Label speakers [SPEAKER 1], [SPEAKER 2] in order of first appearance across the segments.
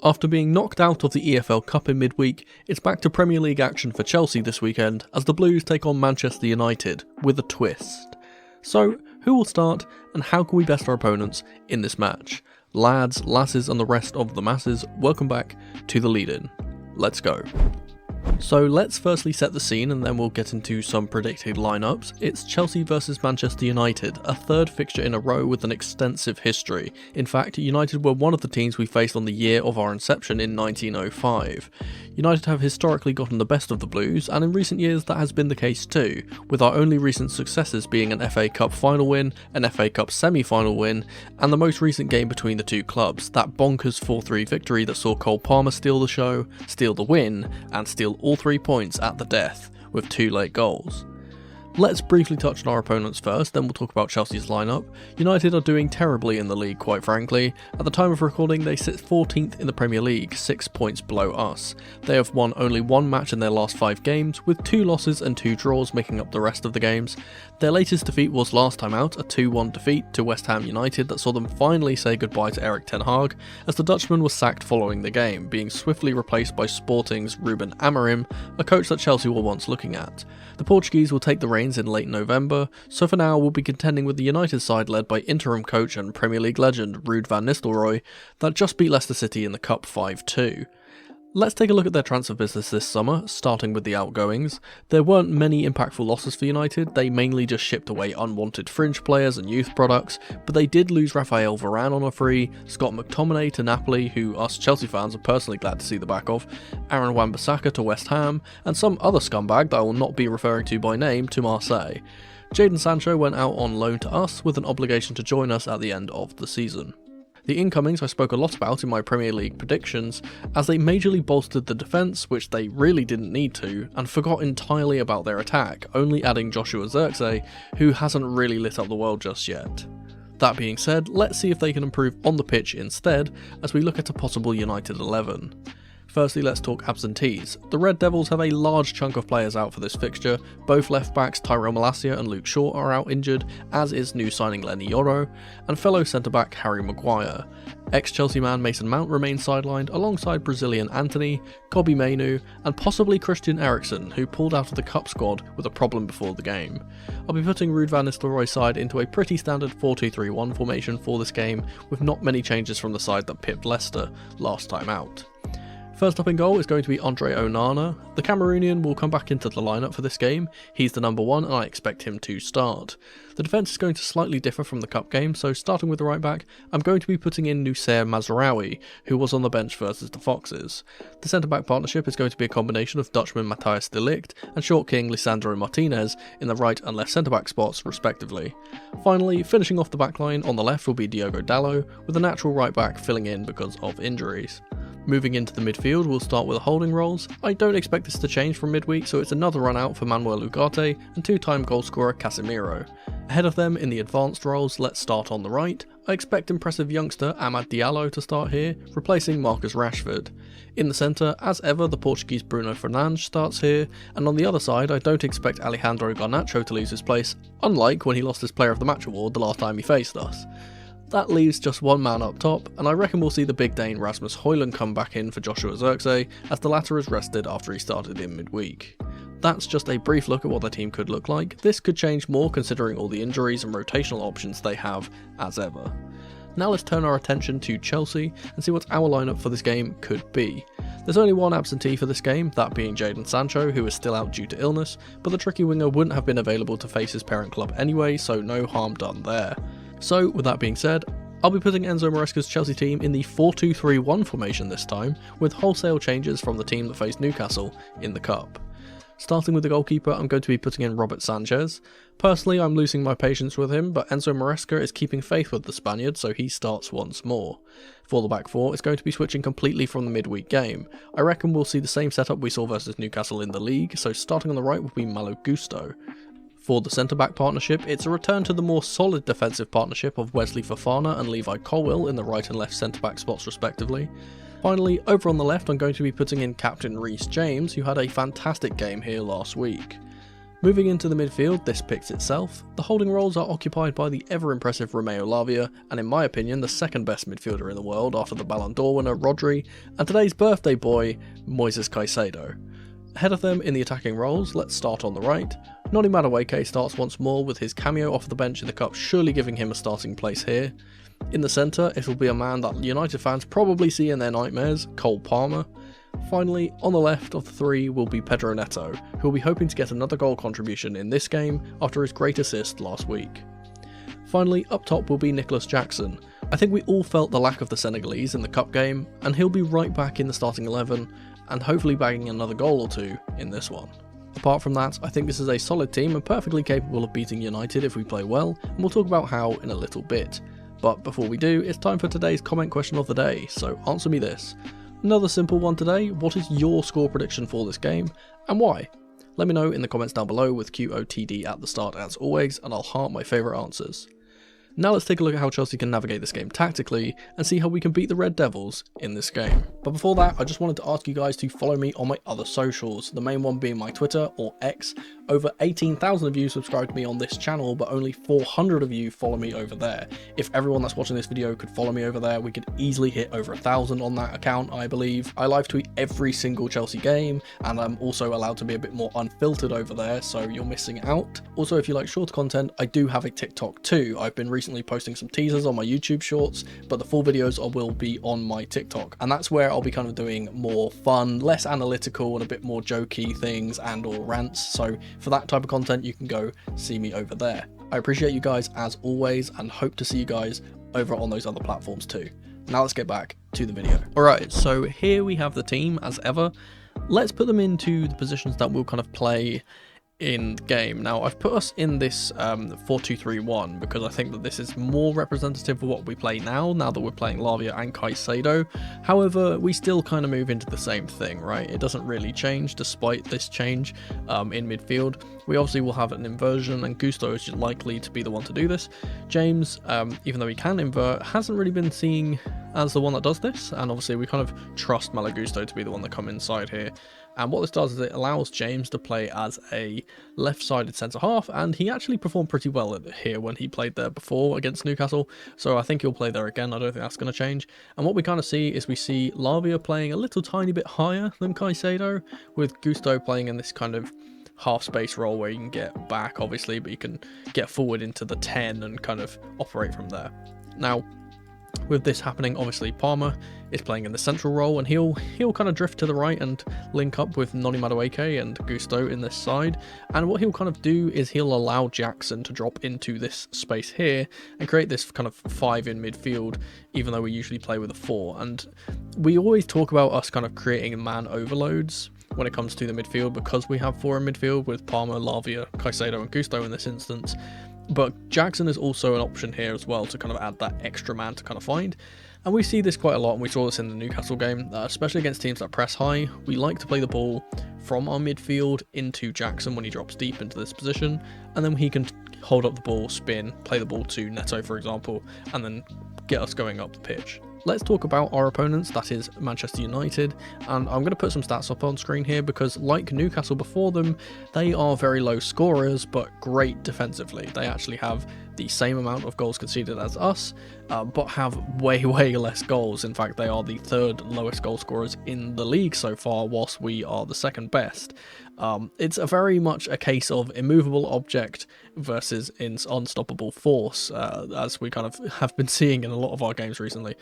[SPEAKER 1] After being knocked out of the EFL Cup in midweek, it's back to Premier League action for Chelsea this weekend as the Blues take on Manchester United with a twist. So, who will start and how can we best our opponents in this match? Lads, lasses and the rest of the masses, welcome back to the lead-in. Let's go. So let's firstly set the scene and then we'll get into some predicted lineups. It's Chelsea versus Manchester United, a third fixture in a row with an extensive history. In fact, United were one of the teams we faced on the year of our inception in 1905. United have historically gotten the best of the Blues, and in recent years that has been the case too, with our only recent successes being an FA Cup final win, an FA Cup semi-final win, and the most recent game between the two clubs, that bonkers 4-3 victory that saw Cole Palmer steal the show, steal the win, and steal all 3 points at the death, with 2 late goals. Let's briefly touch on our opponents first, then we'll talk about Chelsea's lineup. United are doing terribly in the league, quite frankly. At the time of recording, they sit 14th in the Premier League, 6 points below us. They have won only 1 match in their last 5 games, with 2 losses and 2 draws making up the rest of the games. Their latest defeat was last time out, a 2-1 defeat to West Ham United that saw them finally say goodbye to Erik ten Hag, as the Dutchman was sacked following the game, being swiftly replaced by Sporting's Ruben Amorim, a coach that Chelsea were once looking at. The Portuguese will take the reins in late November, so for now we'll be contending with the United side led by interim coach and Premier League legend Ruud van Nistelrooy that just beat Leicester City in the Cup 5-2. Let's take a look at their transfer business this summer, starting with the outgoings. There weren't many impactful losses for United, they mainly just shipped away unwanted fringe players and youth products, but they did lose Raphael Varane on a free, Scott McTominay to Napoli, who us Chelsea fans are personally glad to see the back of, Aaron Wan-Bissaka to West Ham, and some other scumbag that I will not be referring to by name to Marseille. Jadon Sancho went out on loan to us with an obligation to join us at the end of the season. The incomings I spoke a lot about in my Premier League predictions, as they majorly bolstered the defence, which they really didn't need to, and forgot entirely about their attack, only adding Joshua Zirkzee, who hasn't really lit up the world just yet. That being said, let's see if they can improve on the pitch instead, as we look at a possible United 11. Firstly, let's talk absentees. The Red Devils have a large chunk of players out for this fixture. Both left-backs Tyrell Malacia and Luke Shaw are out injured, as is new signing Lenny Yoro, and fellow centre-back Harry Maguire. Ex-Chelsea man Mason Mount remains sidelined alongside Brazilian Anthony, Kobbie Mainoo, and possibly Christian Eriksen, who pulled out of the Cup squad with a problem before the game. I'll be putting Ruud van Nistelrooy's side into a pretty standard 4-2-3-1 formation for this game, with not many changes from the side that pipped Leicester last time out. First up in goal is going to be Andre Onana. The Cameroonian will come back into the lineup for this game. He's the number 1 and I expect him to start. The defence is going to slightly differ from the cup game, so starting with the right back, I'm going to be putting in Noussair Mazraoui, who was on the bench versus the Foxes. The centre back partnership is going to be a combination of Dutchman Matthijs de Ligt and short king Lisandro Martinez in the right and left centre back spots respectively. Finally, finishing off the back line on the left will be Diogo Dalot, with the natural right back filling in because of injuries. Moving into the midfield, we'll start with the holding roles. I don't expect this to change from midweek, so it's another run out for Manuel Ugarte and 2-time goalscorer Casemiro. Ahead of them in the advanced roles, let's start on the right. I expect impressive youngster Amad Diallo to start here, replacing Marcus Rashford. In the centre, as ever, the Portuguese Bruno Fernandes starts here, and on the other side, I don't expect Alejandro Garnacho to lose his place, unlike when he lost his Player of the Match award the last time he faced us. That leaves just one man up top, and I reckon we'll see the big Dane Rasmus Højlund come back in for Joshua Zirkzee, as the latter is rested after he started in midweek. That's just a brief look at what their team could look like. This could change more considering all the injuries and rotational options they have, as ever. Now let's turn our attention to Chelsea and see what our lineup for this game could be. There's only one absentee for this game, that being Jadon Sancho, who is still out due to illness, but the tricky winger wouldn't have been available to face his parent club anyway, so no harm done there. So, with that being said, I'll be putting Enzo Maresca's Chelsea team in the 4-2-3-1 formation this time, with wholesale changes from the team that faced Newcastle in the Cup. Starting with the goalkeeper, I'm going to be putting in Robert Sanchez. Personally, I'm losing my patience with him, but Enzo Maresca is keeping faith with the Spaniard, so he starts once more. For the back four, it's going to be switching completely from the midweek game. I reckon we'll see the same setup we saw versus Newcastle in the league, so starting on the right will be Malo Gusto. For the centre-back partnership, it's a return to the more solid defensive partnership of Wesley Fofana and Levi Colwill in the right and left centre-back spots respectively. Finally, over on the left I'm going to be putting in captain Reece James, who had a fantastic game here last week. Moving into the midfield, this picks itself. The holding roles are occupied by the ever-impressive Romeo Lavia, and in my opinion the second best midfielder in the world after the Ballon d'Or winner Rodri, and today's birthday boy, Moises Caicedo. Ahead of them in the attacking roles, let's start on the right. Noni Madueke starts once more with his cameo off the bench in the cup surely giving him a starting place here. In the centre, it will be a man that United fans probably see in their nightmares, Cole Palmer. Finally, on the left of the three will be Pedro Neto, who will be hoping to get another goal contribution in this game after his great assist last week. Finally, up top will be Nicholas Jackson. I think we all felt the lack of the Senegalese in the cup game, and he'll be right back in the starting 11, and hopefully bagging another goal or two in this one. Apart from that, I think this is a solid team and perfectly capable of beating United if we play well, and we'll talk about how in a little bit. But before we do, it's time for today's comment question of the day, so answer me this. Another simple one today, what is your score prediction for this game, and why? Let me know in the comments down below with QOTD at the start as always, and I'll heart my favourite answers. Now let's take a look at how Chelsea can navigate this game tactically and see how we can beat the Red Devils in this game. But before that, I just wanted to ask you guys to follow me on my other socials, the main one being my Twitter, or X. Over 18,000 of you subscribe to me on this channel, but only 400 of you follow me over there. If everyone that's watching this video could follow me over there, we could easily hit over 1,000 on that account, I believe. I live tweet every single Chelsea game, and I'm also allowed to be a bit more unfiltered over there, so you're missing out. Also, if you like shorter content, I do have a TikTok too. I've been recently posting some teasers on my YouTube shorts, but the full videos will be on my TikTok, and that's where I'll be kind of doing more fun, less analytical, and a bit more jokey things and or rants. So for that type of content, you can go see me over there. I appreciate you guys as always and hope to see you guys over on those other platforms too. Now let's get back to the video. Alright, so here we have the team as ever. Let's put them into the positions that we'll kind of play in the game. Now I've put us in this 4-2-3-1 because I think that this is more representative of what we play now that we're playing Lavia and Caicedo. However, we still kind of move into the same thing, right? It doesn't really change despite this change in midfield. We obviously will have an inversion, and Gusto is likely to be the one to do this. James, even though he can invert, hasn't really been seen as the one that does this, and obviously we kind of trust Malo Gusto to be the one that come inside here. And what this does is it allows James to play as a left-sided centre-half, and he actually performed pretty well here when he played there before against Newcastle, so I think he'll play there again. I don't think that's going to change. And what we kind of see is we see Lavia playing a little tiny bit higher than Caicedo, with Gusto playing in this kind of half-space role where you can get back, obviously, but you can get forward into the 10 and kind of operate from there. Now, with this happening, obviously Palmer is playing in the central role, and he'll kind of drift to the right and link up with Noni Madueke and Gusto in this side. And what he'll kind of do is he'll allow Jackson to drop into this space here and create this kind of 5 in midfield, even though we usually play with a 4. And we always talk about us kind of creating man overloads when it comes to the midfield because we have 4 in midfield with Palmer, Lavia, Caicedo and Gusto in this instance. But Jackson is also an option here as well to kind of add that extra man to kind of find. And we see this quite a lot, and we saw this in the Newcastle game, especially against teams that press high. We like to play the ball from our midfield into Jackson when he drops deep into this position, and then he can hold up the ball, spin, play the ball to Neto, for example, and then get us going up the pitch. Let's talk about our opponents, that is Manchester United, and I'm going to put some stats up on screen here because like Newcastle before them, they are very low scorers but great defensively. They actually have the same amount of goals conceded as us, but have way less goals. In fact, they are the 3rd lowest goal scorers in the league so far, whilst we are the 2nd best. It's a very much a case of immovable object versus unstoppable force, as we kind of have been seeing in a lot of our games recently.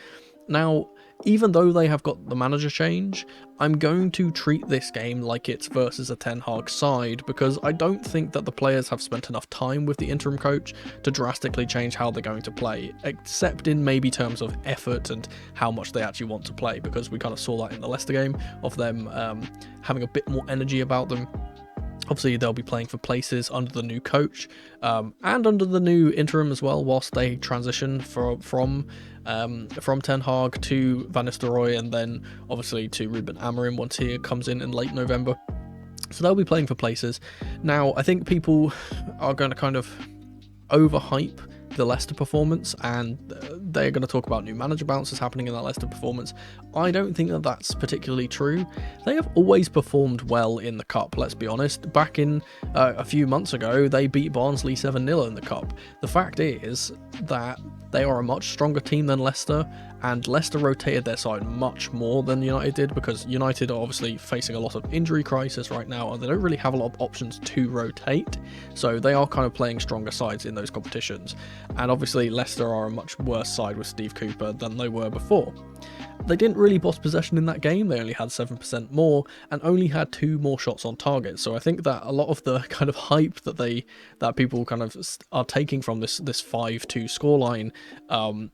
[SPEAKER 1] Now, even though they have got the manager change, I'm going to treat this game like it's versus a Ten Hag side because I don't think that the players have spent enough time with the interim coach to drastically change how they're going to play, except in maybe terms of effort and how much they actually want to play, because we kind of saw that in the Leicester game of them having a bit more energy about them. Obviously, they'll be playing for places under the new coach and under the new interim as well, whilst they transition from Ten Hag to Van Nistelrooy, and then obviously to Ruben Amorim once he comes in late November. So they'll be playing for places. Now, I think people are going to kind of overhype the Leicester performance, and they're going to talk about new manager bounces happening in that Leicester performance. I don't think that that's particularly true. They have always performed well in the Cup, let's be honest. Back in a few months ago, they beat Barnsley 7-0 in the Cup. The fact is that they are a much stronger team than Leicester, and Leicester rotated their side much more than United did, because United are obviously facing a lot of injury crisis right now, and they don't really have a lot of options to rotate, so they are kind of playing stronger sides in those competitions. And obviously Leicester are a much worse side with Steve Cooper than they were before. They didn't really boss possession in that game. They only had 7% more and only had 2 more shots on target. So I think that a lot of the kind of hype that people kind of are taking from this 5-2 scoreline,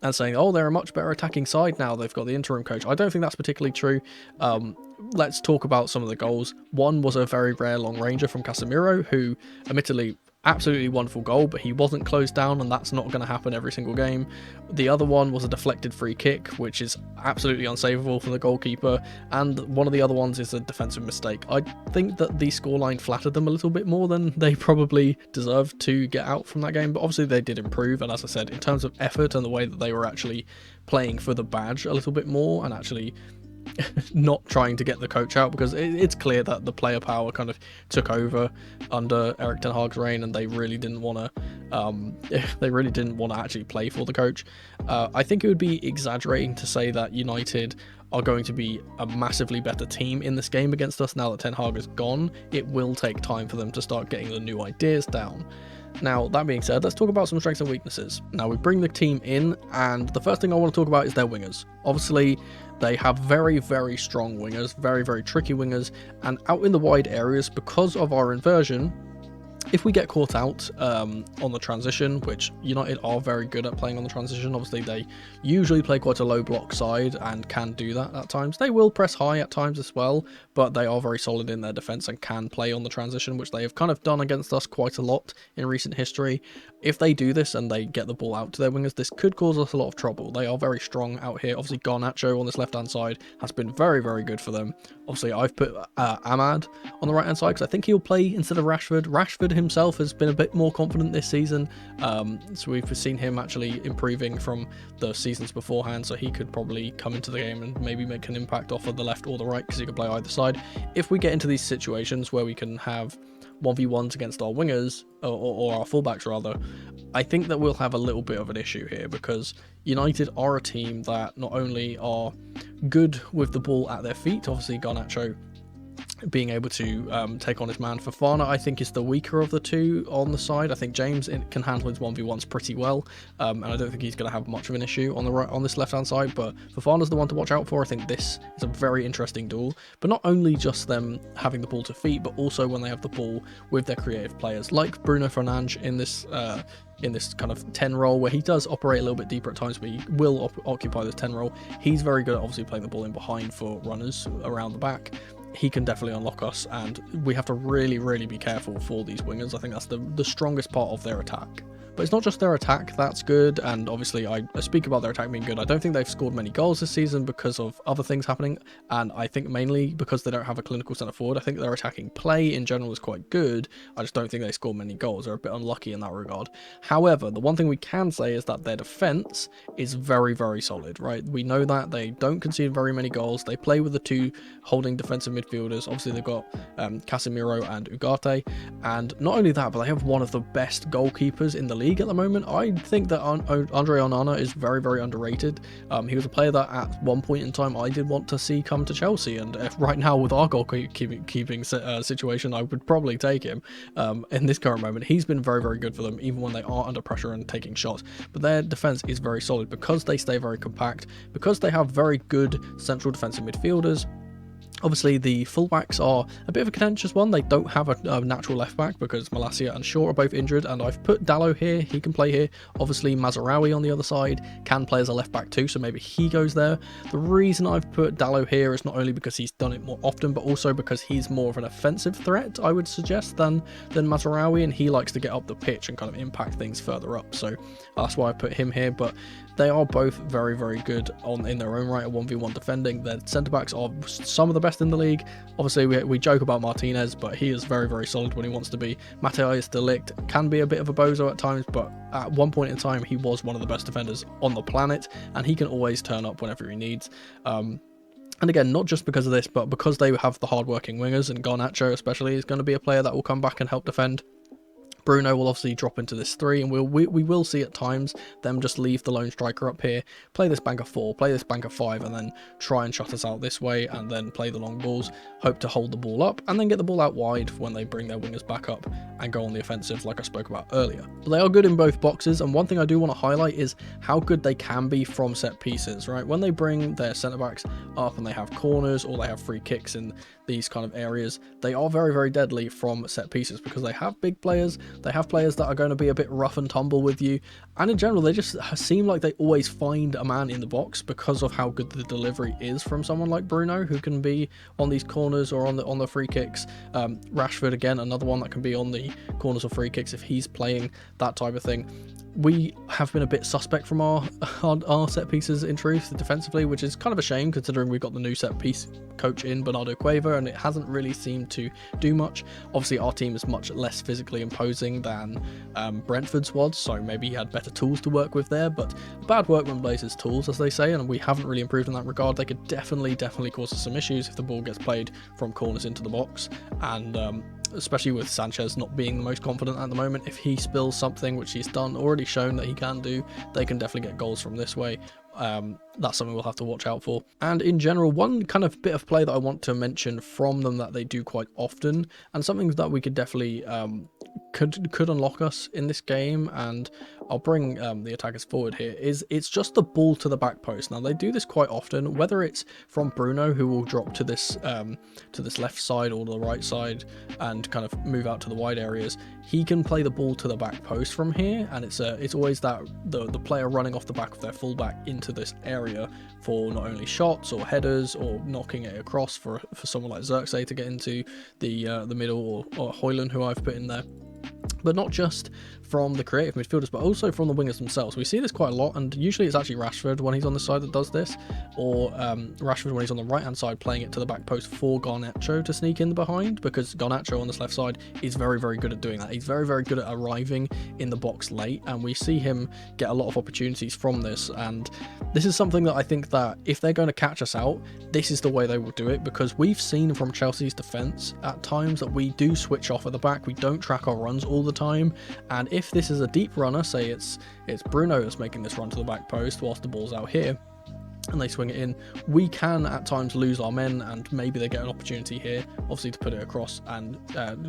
[SPEAKER 1] and saying, oh, they're a much better attacking side now, they've got the interim coach. I don't think that's particularly true. Let's talk about some of the goals. One was a very rare long ranger from Casemiro, who admittedly absolutely wonderful goal, but he wasn't closed down, and that's not going to happen every single game. The other one was a deflected free kick, which is absolutely unsavable from the goalkeeper, and one of the other ones is a defensive mistake. I think that the scoreline flattered them a little bit more than they probably deserved to get out from that game, but obviously they did improve, and as I said, in terms of effort and the way that they were actually playing for the badge a little bit more, and actually not trying to get the coach out, because it's clear that the player power kind of took over under Erik ten Hag's reign, and they really didn't want to actually play for the coach. I think it would be exaggerating to say that United are going to be a massively better team in this game against us now that Ten Hag is gone. It will take time for them to start getting the new ideas down. Now, that being said, let's talk about some strengths and weaknesses. Now, we bring the team in, and the first thing I want to talk about is their wingers. Obviously, they have very, very strong wingers, very, very tricky wingers, and out in the wide areas, because of our inversion, if we get caught out on the transition, which United are very good at playing on the transition, obviously they usually play quite a low block side and can do that at times. They will press high at times as well, but they are very solid in their defence and can play on the transition, which they have kind of done against us quite a lot in recent history. If they do this and they get the ball out to their wingers, this could cause us a lot of trouble. They are very strong out here. Obviously, Garnacho on this left-hand side has been very, very good for them. Obviously, I've put Ahmad on the right-hand side because I think he'll play instead of Rashford. Rashford himself has been a bit more confident this season, so we've seen him actually improving from the seasons beforehand, so he could probably come into the game and maybe make an impact off of the left or the right, because he could play either side. If we get into these situations where we can have 1v1s against our wingers, or our fullbacks rather, I think that we'll have a little bit of an issue here, because United are a team that not only are good with the ball at their feet, obviously Garnacho being able to take on his man. Fofana, I think, is the weaker of the two on the side. I think James can handle his 1v1s pretty well, and I don't think he's going to have much of an issue on the right, on this left-hand side, but Fofana's the one to watch out for. I think this is a very interesting duel, but not only just them having the ball to feet, but also when they have the ball with their creative players, like Bruno Fernandes in this kind of 10 role, where he does operate a little bit deeper at times, but he will occupy this 10 role. He's very good at obviously playing the ball in behind for runners around the back. He can definitely unlock us, and we have to really, really be careful for these wingers. I think that's the strongest part of their attack. But it's not just their attack that's good, and obviously I speak about their attack being good. I don't think they've scored many goals this season because of other things happening, and I think mainly because they don't have a clinical centre forward. I think their attacking play in general is quite good. I just don't think they score many goals. They're a bit unlucky in that regard. However, the one thing we can say is that their defence is very, very solid, right? We know that they don't concede very many goals. They play with the two holding defensive midfielders. Obviously, they've got Casemiro and Ugarte, and not only that, but they have one of the best goalkeepers in the league at the moment. I think that Andre Onana is very, very underrated. He was a player that at one point in time I did want to see come to Chelsea, and right now with our goalkeeping situation, I would probably take him. In this current moment, he's been very, very good for them, even when they are under pressure and taking shots. But their defence is very solid because they stay very compact, because they have very good central defensive midfielders. Obviously, the fullbacks are a bit of a contentious one. They don't have a natural left back because Maresca and Shaw are both injured, and I've put Dalot here. He can play here. Obviously, Mazraoui on the other side can play as a left back too, so maybe he goes there. The reason I've put Dalot here is not only because he's done it more often, but also because he's more of an offensive threat, I would suggest, than Mazraoui, and he likes to get up the pitch and kind of impact things further up. So that's why I put him here. But they are both very, very good in their own right at 1v1 defending. Their centre-backs are some of the best in the league. Obviously, we joke about Martinez, but he is very, very solid when he wants to be. Matthijs de Ligt can be a bit of a bozo at times, but at one point in time, he was one of the best defenders on the planet, and he can always turn up whenever he needs. And again, not just because of this, but because they have the hard-working wingers, and Garnacho especially is going to be a player that will come back and help defend. Bruno will obviously drop into this 3, and we will see at times them just leave the lone striker up here, play this bank of 4, play this bank of 5, and then try and shut us out this way, and then play the long balls, hope to hold the ball up, and then get the ball out wide when they bring their wingers back up and go on the offensive like I spoke about earlier. But they are good in both boxes, and one thing I do want to highlight is how good they can be from set pieces, right? When they bring their centre-backs up and they have corners or they have free kicks in these kind of areas, they are very, very deadly from set pieces because they have big players, they have players that are going to be a bit rough and tumble with you, and in general they just seem like they always find a man in the box because of how good the delivery is from someone like Bruno, who can be on these corners or on the free kicks. Rashford, again, another one that can be on the corners or free kicks if he's playing that type of thing. We have been a bit suspect from our set pieces in truth defensively, which is kind of a shame considering we've got the new set piece coach in, Bernardo Cueva, and it hasn't really seemed to do much. Obviously our team is much less physically imposing than Brentford's was, so maybe he had better tools to work with there, but bad workman blazes tools, as they say, and we haven't really improved in that regard. They could definitely cause us some issues if the ball gets played from corners into the box, and especially with Sanchez not being the most confident at the moment. If he spills something, which he's already shown that he can do, they can definitely get goals from this way. That's something we'll have to watch out for. And in general, one kind of bit of play that I want to mention from them that they do quite often, and something that we could definitely could unlock us in this game, and I'll bring the attackers forward here, is it's just the ball to the back post. Now they do this quite often, whether it's from Bruno, who will drop to this left side or the right side and kind of move out to the wide areas. He can play the ball to the back post from here, and it's always that the player running off the back of their fullback into this area for not only shots or headers or knocking it across for someone like Xerxes to get into the middle, or Højlund, who I've put in there. But not just from the creative midfielders, but also from the wingers themselves. We see this quite a lot, and usually it's actually Rashford when he's on the side that does this, or Rashford when he's on the right hand side playing it to the back post for Garnacho to sneak in behind, because Garnacho on this left side is very, very good at doing that. He's very, very good at arriving in the box late, and we see him get a lot of opportunities from this, and this is something that I think that if they're going to catch us out, this is the way they will do it, because we've seen from Chelsea's defence at times that we do switch off at the back, we don't track our runs all the time, and if this is a deep runner, say it's Bruno that's making this run to the back post whilst the ball's out here, and they swing it in, we can at times lose our men, and maybe they get an opportunity here, obviously, to put it across and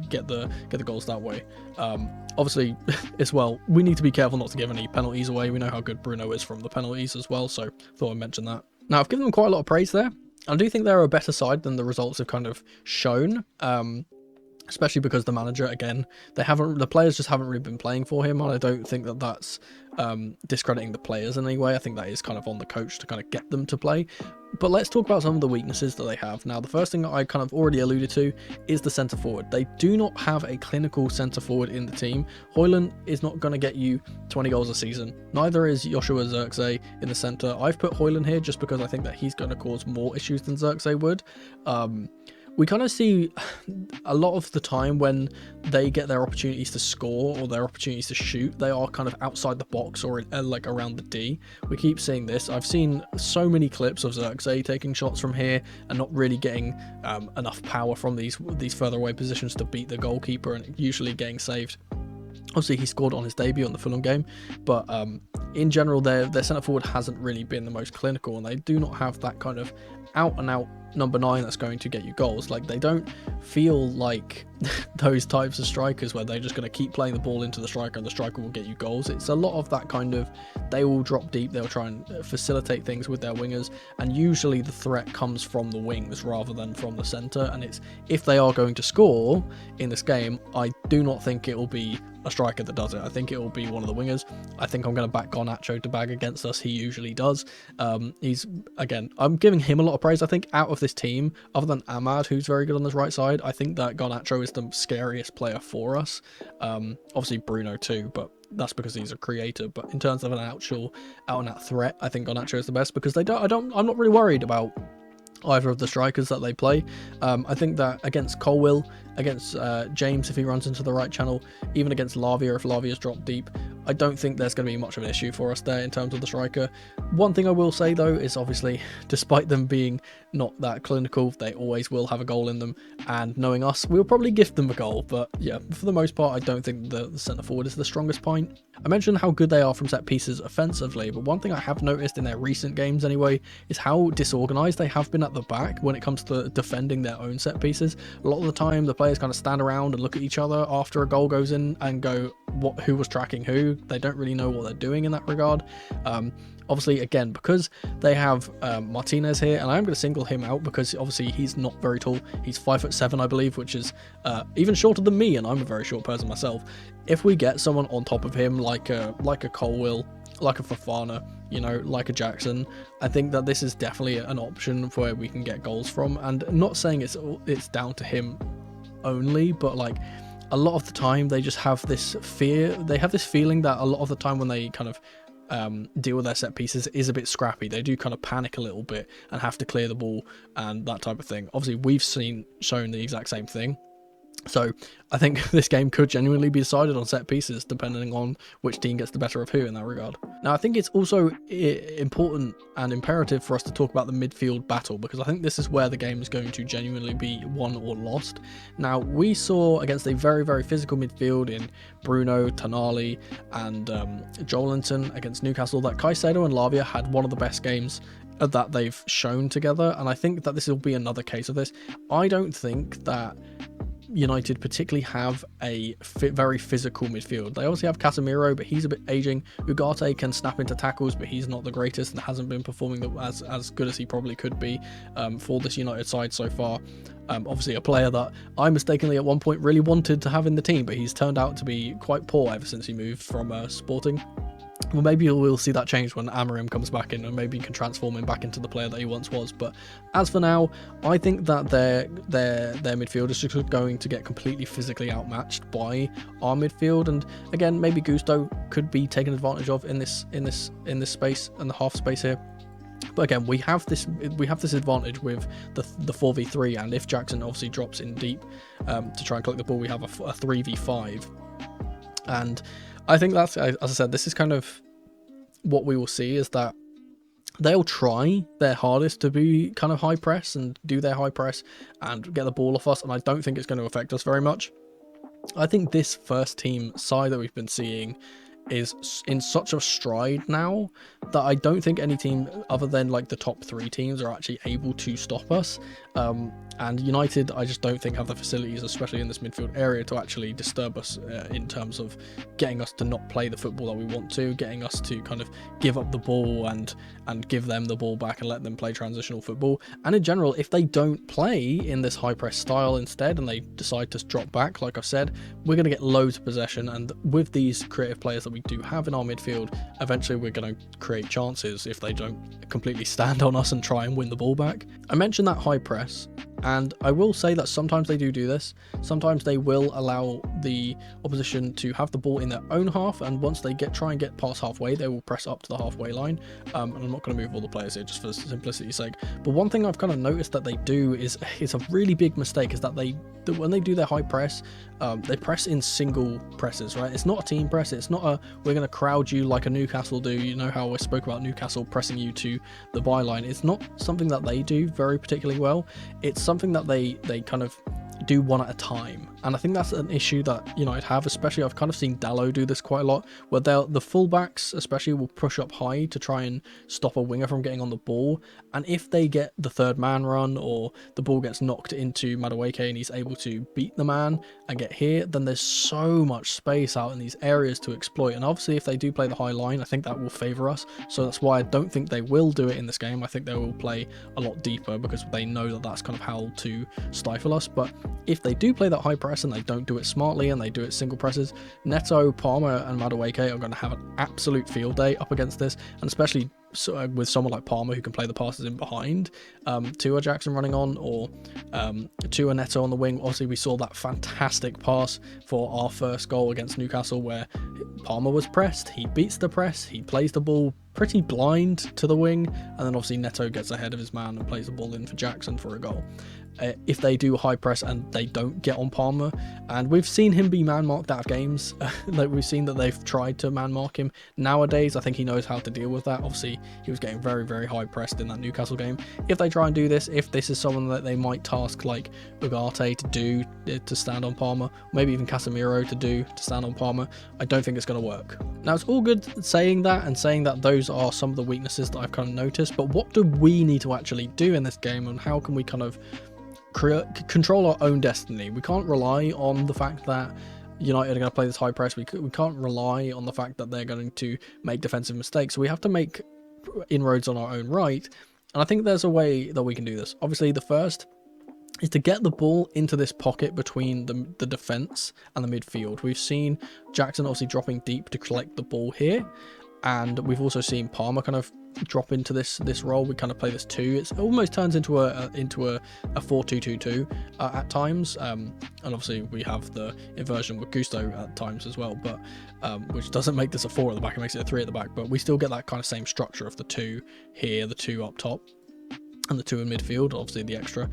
[SPEAKER 1] get the goals that way. Obviously, as well, we need to be careful not to give any penalties away. We know how good Bruno is from the penalties as well, so thought I'd mention that. Now, I've given them quite a lot of praise there. I do think they're a better side than the results have kind of shown. Especially because the manager, again, the players just haven't really been playing for him, and I don't think that that's discrediting the players in any way. I think that is kind of on the coach to kind of get them to play. But let's talk about some of the weaknesses that they have. Now, the first thing that I kind of already alluded to is the centre forward. They do not have a clinical centre forward in the team. Højlund is not going to get you 20 goals a season. Neither is Joshua Xerxes in the centre. I've put Højlund here just because I think that he's going to cause more issues than Xerxes would. We kind of see a lot of the time when they get their opportunities to score or their opportunities to shoot, they are kind of outside the box or like around the D. We keep seeing this. I've seen so many clips of Xerxes taking shots from here and not really getting enough power from these further away positions to beat the goalkeeper, and usually getting saved. Obviously, he scored on his debut on the Fulham game, but in general, their centre forward hasn't really been the most clinical, and they do not have that kind of out-and-out number 9 that's going to get you goals. Like, they don't feel like those types of strikers where they're just going to keep playing the ball into the striker and the striker will get you goals. It's a lot of that kind of, they will drop deep, they'll try and facilitate things with their wingers, and usually the threat comes from the wings rather than from the centre. And it's, if they are going to score in this game, I do not think it will be a striker that does it. I think it will be one of the wingers. I think I'm going to back Garnacho to bag against us. He usually does. He's, again, I'm giving him a lot of praise. I think out of this team, other than Ahmad, who's very good on this right side, I think that Garnacho is the scariest player for us. Obviously Bruno too, but that's because he's a creator. But in terms of an actual out-and-out threat, I think Garnacho is the best, because I'm not really worried about either of the strikers that they play. I think that against Colwill, against James if he runs into the right channel, even against Lavia if Lavia's dropped deep, I don't think there's going to be much of an issue for us there in terms of the striker. One thing I will say though is, obviously, despite them being not that clinical, they always will have a goal in them, and knowing us, we'll probably gift them a goal. But yeah, for the most part, I don't think the centre forward is the strongest point. I mentioned how good they are from set pieces offensively, but one thing I have noticed in their recent games anyway is how disorganised they have been at the back when it comes to defending their own set pieces. A lot of the time the players kind of stand around and look at each other after a goal goes in and go, who was tracking who? They don't really know what they're doing in that regard. Obviously, again, because they have Martinez here, and I'm going to single him out because obviously he's not very tall. He's 5'7", I believe, which is even shorter than me, and I'm a very short person myself. If we get someone on top of him, like a Colwill, like a Fofana, you know, like a Jackson, I think that this is definitely an option for where we can get goals from. And not saying it's down to him only, but like a lot of the time they just have this fear. They have this feeling that a lot of the time when they kind of deal with their set pieces is a bit scrappy. They do kind of panic a little bit and have to clear the ball and that type of thing. Obviously, we've shown the exact same thing. So I think this game could genuinely be decided on set pieces, depending on which team gets the better of who in that regard. Now, I think it's also important and imperative for us to talk about the midfield battle, because I think this is where the game is going to genuinely be won or lost. Now, we saw against a very, very physical midfield in Bruno, Tonali, and Joelinton against Newcastle that Caicedo and Lavia had one of the best games that they've shown together, and I think that this will be another case of this. I don't think that United particularly have a very physical midfield. They obviously have Casemiro, but he's a bit aging. Ugarte can snap into tackles, but he's not the greatest and hasn't been performing as good as he probably could be for this United side so far. Obviously a player that I mistakenly at one point really wanted to have in the team, but he's turned out to be quite poor ever since he moved from Sporting. Well, maybe we'll see that change when Amorim comes back in, and maybe he can transform him back into the player that he once was. But as for now, I think that their midfield is just going to get completely physically outmatched by our midfield. And again, maybe Gusto could be taken advantage of in this space and the half space here. But again, we have this advantage with the 4v3, and if Jackson obviously drops in deep to try and collect the ball, we have a 3v5. And I think that's, as I said, this is kind of what we will see, is that they'll try their hardest to be kind of high press and do their high press and get the ball off us, and I don't think it's going to affect us very much. I think this first team side that we've been seeing is in such a stride now that I don't think any team other than like the top 3 teams are actually able to stop us. And United, I just don't think have the facilities, especially in this midfield area, to actually disturb us in terms of getting us to not play the football that we want to, getting us to kind of give up the ball and give them the ball back and let them play transitional football. And in general, if they don't play in this high press style instead and they decide to drop back, like I've said, we're going to get loads of possession. And with these creative players that we do have in our midfield, eventually we're going to create chances if they don't completely stand on us and try and win the ball back. I mentioned that high press, and I will say that sometimes they do this. Sometimes they will allow the opposition to have the ball in their own half, and once they try and get past halfway, they will press up to the halfway line. And I'm not going to move all the players here just for simplicity's sake. But one thing I've kind of noticed that they do is a really big mistake, is that when they do their high press, they press in single presses, right? It's not a team press. It's not we're going to crowd you like a Newcastle do. You know how I spoke about Newcastle pressing you to the byline. It's not something that they do very particularly well. It's something that they kind of do one at a time, and I think that's an issue that United have. Especially, I've kind of seen Dalot do this quite a lot, where the fullbacks especially will push up high to try and stop a winger from getting on the ball, and if they get the third man run or the ball gets knocked into Madueke and he's able to beat the man and get here, then there's so much space out in these areas to exploit. And obviously if they do play the high line, I think that will favour us, so that's why I don't think they will do it in this game. I think they will play a lot deeper because they know that that's kind of how to stifle us. But if they do play that high press and they don't do it smartly and they do it single presses, Neto, Palmer and Madueke are going to have an absolute field day up against this, and especially with someone like Palmer who can play the passes in behind, to a Jackson running on, or to a Neto on the wing. Obviously, we saw that fantastic pass for our first goal against Newcastle where Palmer was pressed, he beats the press, he plays the ball pretty blind to the wing, and then obviously Neto gets ahead of his man and plays the ball in for Jackson for a goal. If they do high press and they don't get on Palmer, and we've seen him be man marked out of games, like we've seen that they've tried to man mark him. Nowadays, I think he knows how to deal with that. Obviously, he was getting very, very high pressed in that Newcastle game. If they try and do this, if this is someone that they might task like Ugarte to do to stand on Palmer, maybe even Casemiro to stand on Palmer, I don't think it's going to work. Now, it's all good saying that and saying that those are some of the weaknesses that I've kind of noticed, but what do we need to actually do in this game, and how can we kind of control our own destiny? We can't rely on the fact that United are going to play this high press. We can't rely on the fact that they're going to make defensive mistakes. So we have to make inroads on our own right, and I think there's a way that we can do this. Obviously, the first is to get the ball into this pocket between the defense and the midfield. We've seen Jackson obviously dropping deep to collect the ball here, and we've also seen Palmer kind of drop into this role. We kind of play this 2. It almost turns into a 4-2-2-2 at times, and obviously we have the inversion with Gusto at times as well, but which doesn't make this a 4 at the back, it makes it a 3 at the back, but we still get that kind of same structure of the 2 here, the 2 up top, and the 2 in midfield, obviously the extra.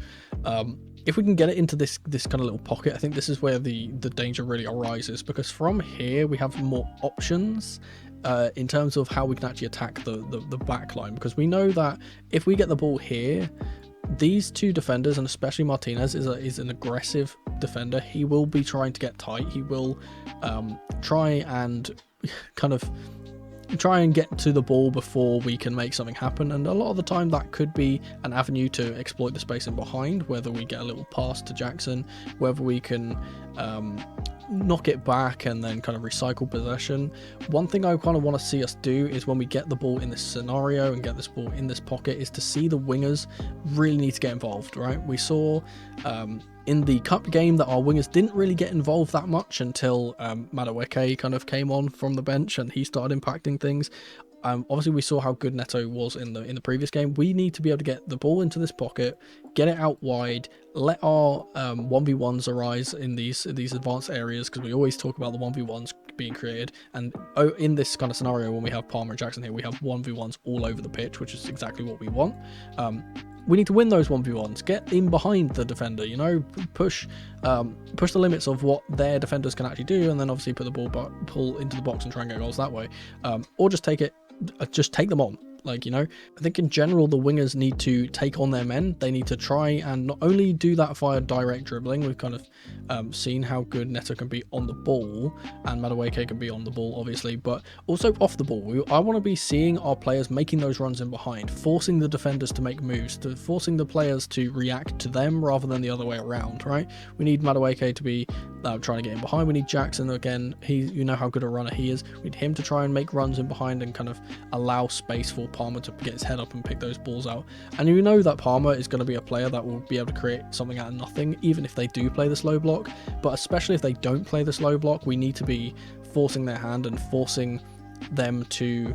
[SPEAKER 1] If we can get it into this kind of little pocket, I think this is where the danger really arises, because from here we have more options in terms of how we can actually attack the back line, because we know that if we get the ball here, these 2 defenders, and especially Martinez is an aggressive defender. He will be trying to get tight. He will try and get to the ball before we can make something happen, and a lot of the time that could be an avenue to exploit the space in behind, whether we get a little pass to Jackson, whether we can knock it back and then kind of recycle possession. One thing I kind of want to see us do is when we get the ball in this scenario and get this ball in this pocket, is to see the wingers really need to get involved, right? We saw in the cup game that our wingers didn't really get involved that much until Maresca kind of came on from the bench and he started impacting things. Obviously we saw how good Neto was in the previous game. We need to be able to get the ball into this pocket, get it out wide, let our 1v1s arise in these advanced areas, because we always talk about the 1v1s being created, and in this kind of scenario when we have Palmer and Jackson here, we have 1v1s all over the pitch, which is exactly what we want. We need to win those 1v1s, get in behind the defender, push the limits of what their defenders can actually do, and then obviously put the ball pull into the box and try and get goals that way, or just take them on. I think in general the wingers need to take on their men. They need to try and not only do that via direct dribbling. We've kind of seen how good Neto can be on the ball, and Madueke can be on the ball obviously, but also off the ball. I want to be seeing our players making those runs in behind, forcing the defenders to make moves, forcing the players to react to them rather than the other way around, right? We need Madueke to be trying to get in behind. We need Jackson, again, you know how good a runner he is. We need him to try and make runs in behind and kind of allow space for Palmer to get his head up and pick those balls out. And you know that Palmer is going to be a player that will be able to create something out of nothing, even if they do play the slow block. But especially if they don't play the slow block, we need to be forcing their hand and forcing them to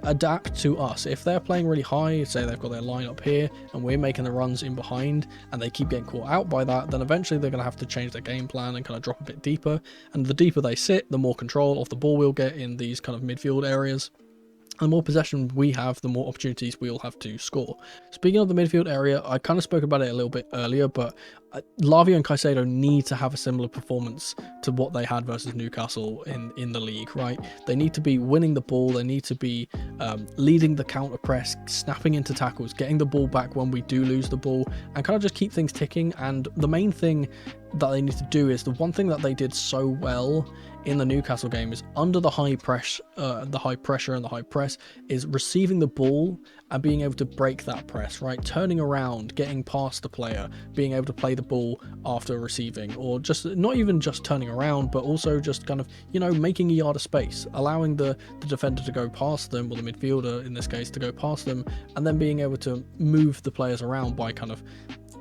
[SPEAKER 1] adapt to us. If they're playing really high, say they've got their line up here and we're making the runs in behind and they keep getting caught out by that, then eventually they're going to have to change their game plan and kind of drop a bit deeper, and the deeper they sit, the more control of the ball we'll get in these kind of midfield areas. The more possession we have, the more opportunities we'll have to score. Speaking of the midfield area, I kind of spoke about it a little bit earlier, but Lavia and Caicedo need to have a similar performance to what they had versus Newcastle in the league, right? They need to be winning the ball, they need to be leading the counter press, snapping into tackles, getting the ball back when we do lose the ball, and kind of just keep things ticking. And the main thing that they need to do is the one thing that they did so well in the Newcastle game is under the high pressure and the high press is receiving the ball and being able to break that press, right? Turning around, getting past the player, being able to play the ball after receiving, or just not even just turning around, but also just kind of, making a yard of space, allowing the defender to go past them, or the midfielder in this case to go past them, and then being able to move the players around by kind of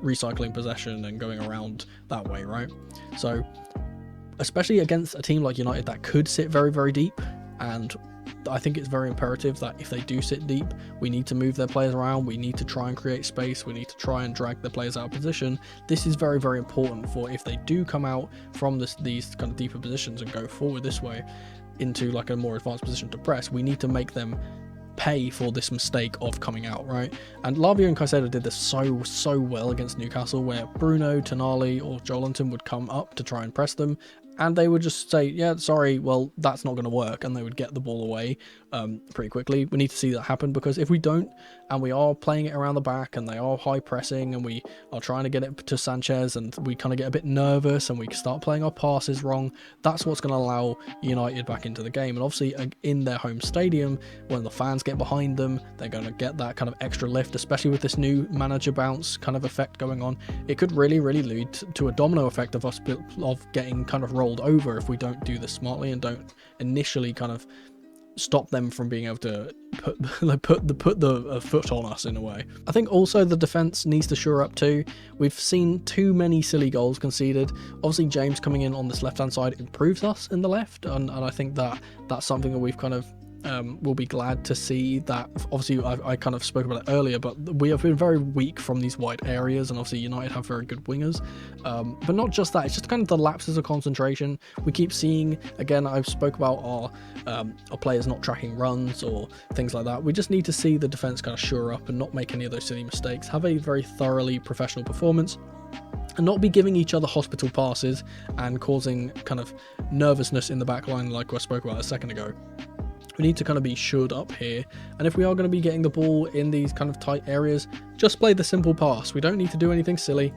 [SPEAKER 1] recycling possession and going around that way, right? So especially against a team like United that could sit very, very deep, and I think it's very imperative that if they do sit deep, we need to move their players around, we need to try and create space, we need to try and drag the players out of position. This is very, very important for if they do come out from these kind of deeper positions and go forward this way into like a more advanced position to press, we need to make them pay for this mistake of coming out, right? And Lavia and Caicedo did this so well against Newcastle, where Bruno, Tonali or Joelinton would come up to try and press them, and they would just say, yeah, sorry, well, that's not going to work, and they would get the ball away pretty quickly. We need to see that happen, because if we don't, and we are playing it around the back, and they are high pressing, and we are trying to get it to Sanchez, and we kind of get a bit nervous, and we start playing our passes wrong, that's what's going to allow United back into the game. And obviously, in their home stadium, when the fans get behind them, they're going to get that kind of extra lift, especially with this new manager bounce kind of effect going on. It could really lead to a domino effect of us getting kind of rolled over if we don't do this smartly and don't initially kind of stop them from being able to put the foot on us in a way. I think also the defense needs to shore up too. We've seen too many silly goals conceded. Obviously James coming in on this left hand side improves us in the left, and I think that's something that we've kind of we'll be glad to see. That obviously I kind of spoke about it earlier, but we have been very weak from these wide areas, and obviously United have very good wingers, but not just that, it's just kind of the lapses of concentration we keep seeing. Again, I've spoke about our players not tracking runs or things like that. We just need to see the defense kind of shore up and not make any of those silly mistakes, have a very thoroughly professional performance, and not be giving each other hospital passes and causing kind of nervousness in the back line like I spoke about a second ago. We need to kind of be shored up here, and if we are going to be getting the ball in these kind of tight areas, just play the simple pass. We don't need to do anything silly.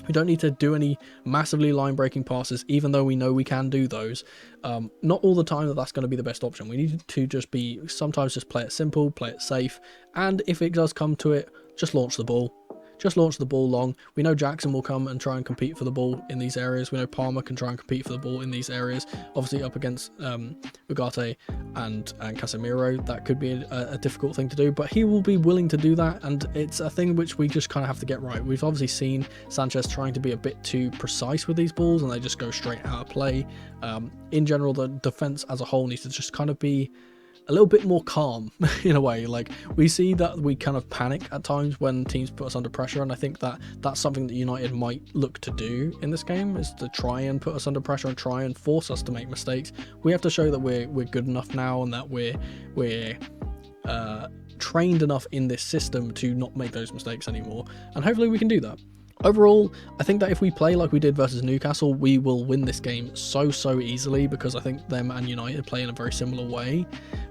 [SPEAKER 1] We don't need to do any massively line-breaking passes, even though we know we can do those. Not all the time that's going to be the best option. We need to sometimes just play it simple, play it safe, and if it does come to it, just launch the ball. Just launch the ball long. We know Jackson will come and try and compete for the ball in these areas. We know Palmer can try and compete for the ball in these areas. Obviously up against Ugarte and Casemiro, that could be a difficult thing to do, but he will be willing to do that, and it's a thing which we just kind of have to get right. We've obviously seen Sanchez trying to be a bit too precise with these balls, and they just go straight out of play. In general, the defense as a whole needs to just kind of be a little bit more calm in a way. Like, we see that we kind of panic at times when teams put us under pressure, and I think that that's something that United might look to do in this game, is to try and put us under pressure and try and force us to make mistakes. We have to show that we're good enough now, and that we're trained enough in this system to not make those mistakes anymore, and hopefully we can do that. Overall, I think that if we play like we did versus Newcastle, we will win this game so easily, because I think them and United play in a very similar way.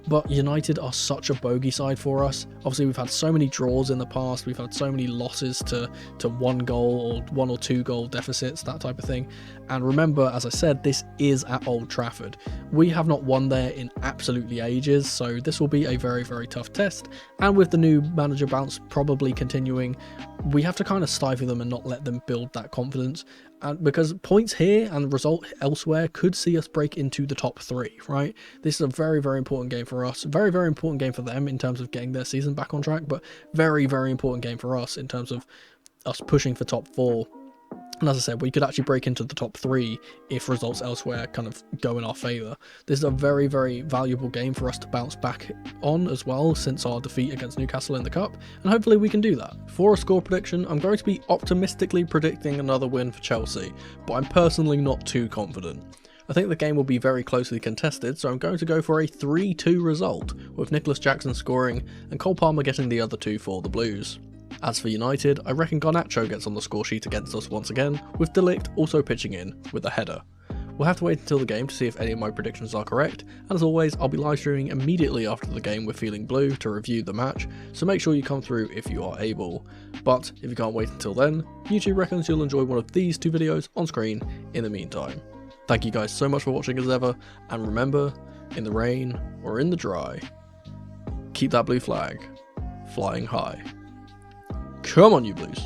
[SPEAKER 1] But United are such a bogey side for us. Obviously, we've had so many draws in the past, we've had so many losses to 1 goal or 1 or 2 goal deficits, that type of thing. And remember, as I said, this is at Old Trafford. We have not won there in absolutely ages, so this will be a very tough test. And with the new manager bounce probably continuing, we have to kind of stifle them and not let them build that confidence, and because points here and result elsewhere could see us break into the top 3, right? This is a very important game for us, very important game for them in terms of getting their season back on track, but very important game for us in terms of us pushing for top 4. And as I said, we could actually break into the top 3 if results elsewhere kind of go in our favour. This is a very valuable game for us to bounce back on as well, since our defeat against Newcastle in the Cup, and hopefully we can do that. For a score prediction, I'm going to be optimistically predicting another win for Chelsea, but I'm personally not too confident. I think the game will be very closely contested, so I'm going to go for a 3-2 result, with Nicholas Jackson scoring and Cole Palmer getting the other 2 for the Blues. As for United, I reckon Garnacho gets on the score sheet against us once again, with De Ligt also pitching in with a header. We'll have to wait until the game to see if any of my predictions are correct, and as always, I'll be live streaming immediately after the game with Feeling Blue to review the match, so make sure you come through if you are able. But if you can't wait until then, YouTube reckons you'll enjoy one of these 2 videos on screen in the meantime. Thank you guys so much for watching as ever, and remember, in the rain or in the dry, keep that blue flag flying high. Come on, you Blues.